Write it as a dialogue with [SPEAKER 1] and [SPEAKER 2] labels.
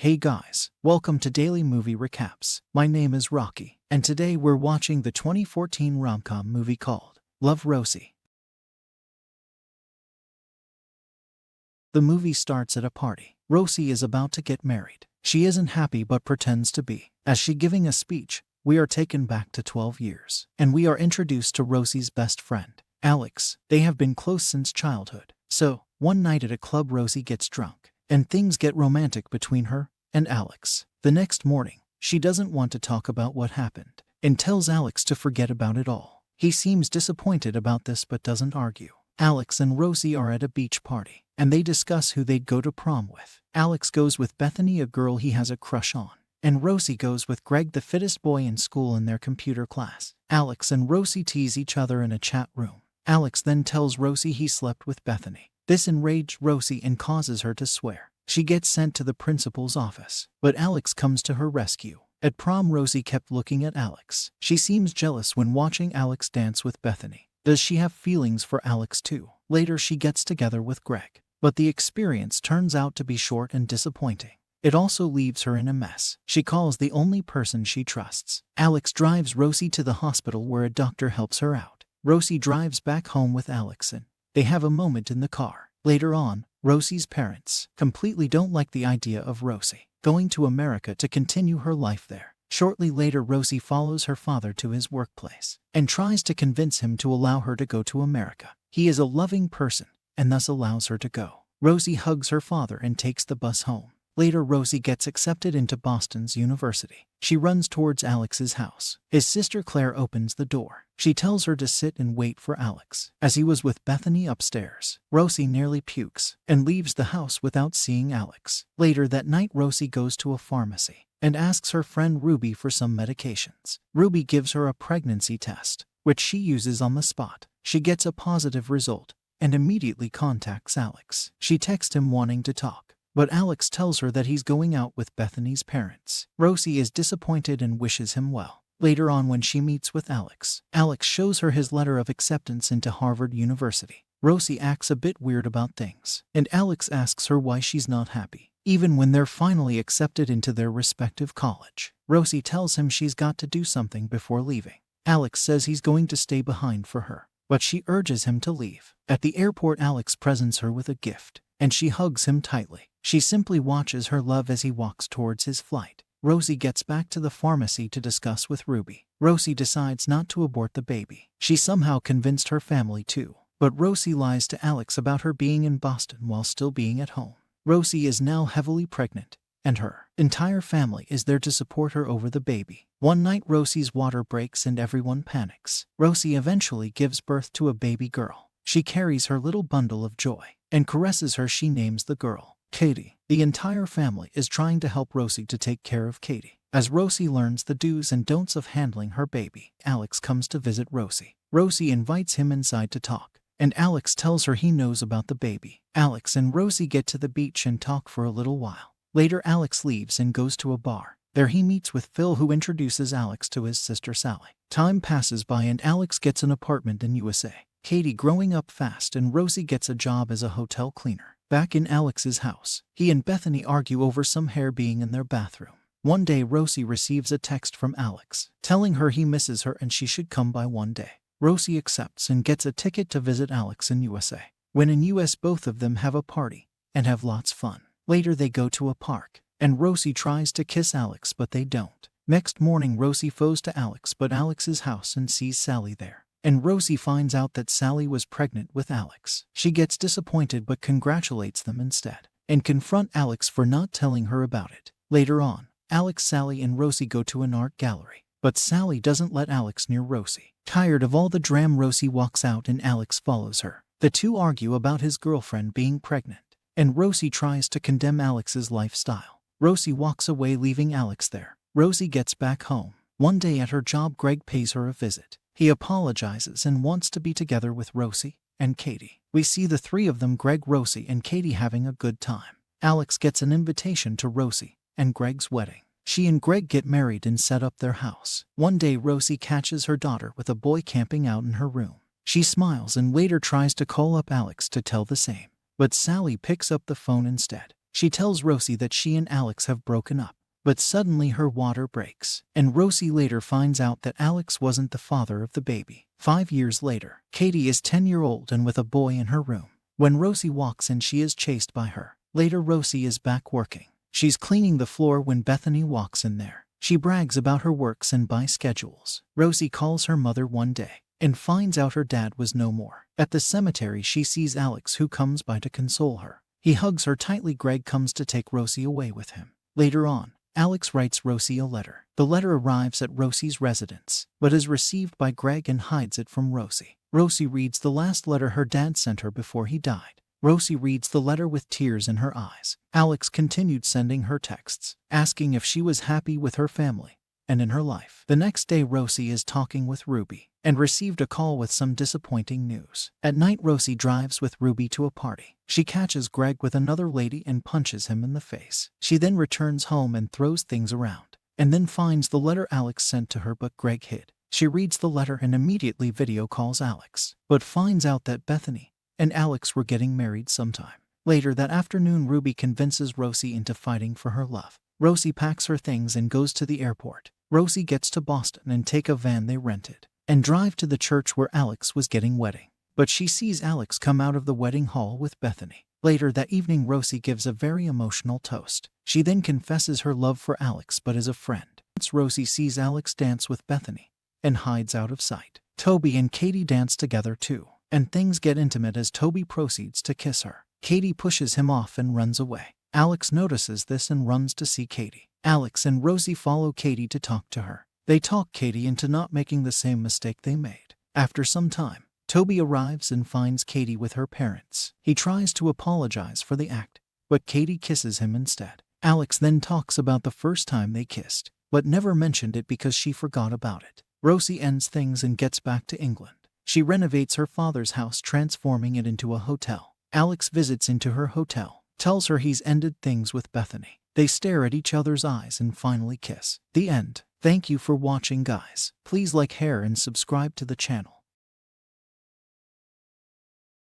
[SPEAKER 1] Hey guys, welcome to Daily Movie Recaps. My name is Rocky, and today we're watching the 2014 rom-com movie called Love, Rosie. The movie starts at a party. Rosie is about to get married. She isn't happy but pretends to be. As she giving a speech, we are taken back to 12 years, and we are introduced to Rosie's best friend, Alex. They have been close since childhood. So, one night at a club Rosie gets drunk, and things get romantic between her and Alex. The next morning, she doesn't want to talk about what happened, and tells Alex to forget about it all. He seems disappointed about this but doesn't argue. Alex and Rosie are at a beach party, and they discuss who they'd go to prom with. Alex goes with Bethany, a girl he has a crush on, and Rosie goes with Greg, the fittest boy in school in their computer class. Alex and Rosie tease each other in a chat room. Alex then tells Rosie he slept with Bethany. This enraged Rosie and causes her to swear. She gets sent to the principal's office, but Alex comes to her rescue. At prom, Rosie kept looking at Alex. She seems jealous when watching Alex dance with Bethany. Does she have feelings for Alex too? Later she gets together with Greg, but the experience turns out to be short and disappointing. It also leaves her in a mess. She calls the only person she trusts. Alex drives Rosie to the hospital where a doctor helps her out. Rosie drives back home with Alex and they have a moment in the car. Later on, Rosie's parents completely don't like the idea of Rosie going to America to continue her life there. Shortly later, Rosie follows her father to his workplace and tries to convince him to allow her to go to America. He is a loving person and thus allows her to go. Rosie hugs her father and takes the bus home. Later, Rosie gets accepted into Boston's university. She runs towards Alex's house. His sister Claire opens the door. She tells her to sit and wait for Alex, as he was with Bethany upstairs. Rosie nearly pukes and leaves the house without seeing Alex. Later that night, Rosie goes to a pharmacy and asks her friend Ruby for some medications. Ruby gives her a pregnancy test, which she uses on the spot. She gets a positive result and immediately contacts Alex. She texts him wanting to talk, but Alex tells her that he's going out with Bethany's parents. Rosie is disappointed and wishes him well. Later on, when she meets with Alex, Alex shows her his letter of acceptance into Harvard University. Rosie acts a bit weird about things, and Alex asks her why she's not happy, even when they're finally accepted into their respective college. Rosie tells him she's got to do something before leaving. Alex says he's going to stay behind for her, but she urges him to leave. At the airport, Alex presents her with a gift, and she hugs him tightly. She simply watches her love as he walks towards his flight. Rosie gets back to the pharmacy to discuss with Ruby. Rosie decides not to abort the baby. She somehow convinced her family too, but Rosie lies to Alex about her being in Boston while still being at home. Rosie is now heavily pregnant, and her entire family is there to support her over the baby. One night, Rosie's water breaks and everyone panics. Rosie eventually gives birth to a baby girl. She carries her little bundle of joy and caresses her. She names the girl Katie. The entire family is trying to help Rosie to take care of Katie. As Rosie learns the do's and don'ts of handling her baby, Alex comes to visit Rosie. Rosie invites him inside to talk, and Alex tells her he knows about the baby. Alex and Rosie get to the beach and talk for a little while. Later, Alex leaves and goes to a bar. There he meets with Phil, who introduces Alex to his sister Sally. Time passes by and Alex gets an apartment in USA. Katie growing up fast, and Rosie gets a job as a hotel cleaner. Back in Alex's house, he and Bethany argue over some hair being in their bathroom. One day, Rosie receives a text from Alex telling her he misses her and she should come by one day. Rosie accepts and gets a ticket to visit Alex in USA. When in US, both of them have a party and have lots of fun. Later, they go to a park, and Rosie tries to kiss Alex, but they don't. Next morning, Rosie goes to Alex's house and sees Sally there. And Rosie finds out that Sally was pregnant with Alex. She gets disappointed but congratulates them instead, and confront Alex for not telling her about it. Later on, Alex, Sally, and Rosie go to an art gallery, but Sally doesn't let Alex near Rosie. Tired of all the drama, Rosie walks out and Alex follows her. The two argue about his girlfriend being pregnant, and Rosie tries to condemn Alex's lifestyle. Rosie walks away, leaving Alex there. Rosie gets back home. One day at her job, Greg pays her a visit. He apologizes and wants to be together with Rosie and Katie. We see the three of them, Greg, Rosie, and Katie, having a good time. Alex gets an invitation to Rosie and Greg's wedding. She and Greg get married and set up their house. One day, Rosie catches her daughter with a boy camping out in her room. She smiles and later tries to call up Alex to tell the same, but Sally picks up the phone instead. She tells Rosie that she and Alex have broken up. But suddenly her water breaks, and Rosie later finds out that Alex wasn't the father of the baby. 5 years later, Katie is 10-year-old and with a boy in her room. When Rosie walks in, she is chased by her. Later, Rosie is back working. She's cleaning the floor when Bethany walks in there. She brags about her works and by schedules. Rosie calls her mother one day and finds out her dad was no more. At the cemetery, she sees Alex, who comes by to console her. He hugs her tightly. Greg comes to take Rosie away with him. Later on, Alex writes Rosie a letter. The letter arrives at Rosie's residence, but is received by Greg and hides it from Rosie. Rosie reads the last letter her dad sent her before he died. Rosie reads the letter with tears in her eyes. Alex continued sending her texts, asking if she was happy with her family and in her life. The next day, Rosie is talking with Ruby and received a call with some disappointing news. At night, Rosie drives with Ruby to a party. She catches Greg with another lady and punches him in the face. She then returns home and throws things around, and then finds the letter Alex sent to her but Greg hid. She reads the letter and immediately video calls Alex, but finds out that Bethany and Alex were getting married sometime. Later that afternoon, Ruby convinces Rosie into fighting for her love. Rosie packs her things and goes to the airport. Rosie gets to Boston and take a van they rented and drive to the church where Alex was getting wedding. But she sees Alex come out of the wedding hall with Bethany. Later that evening, Rosie gives a very emotional toast. She then confesses her love for Alex but as a friend. Rosie sees Alex dance with Bethany and hides out of sight. Toby and Katie dance together too, and things get intimate as Toby proceeds to kiss her. Katie pushes him off and runs away. Alex notices this and runs to see Katie. Alex and Rosie follow Katie to talk to her. They talk Katie into not making the same mistake they made. After some time, Toby arrives and finds Katie with her parents. He tries to apologize for the act, but Katie kisses him instead. Alex then talks about the first time they kissed, but never mentioned it because she forgot about it. Rosie ends things and gets back to England. She renovates her father's house, transforming it into a hotel. Alex visits into her hotel, tells her he's ended things with Bethany. They stare at each other's eyes and finally kiss. The end. Thank you for watching, guys. Please like, share, and subscribe to the channel.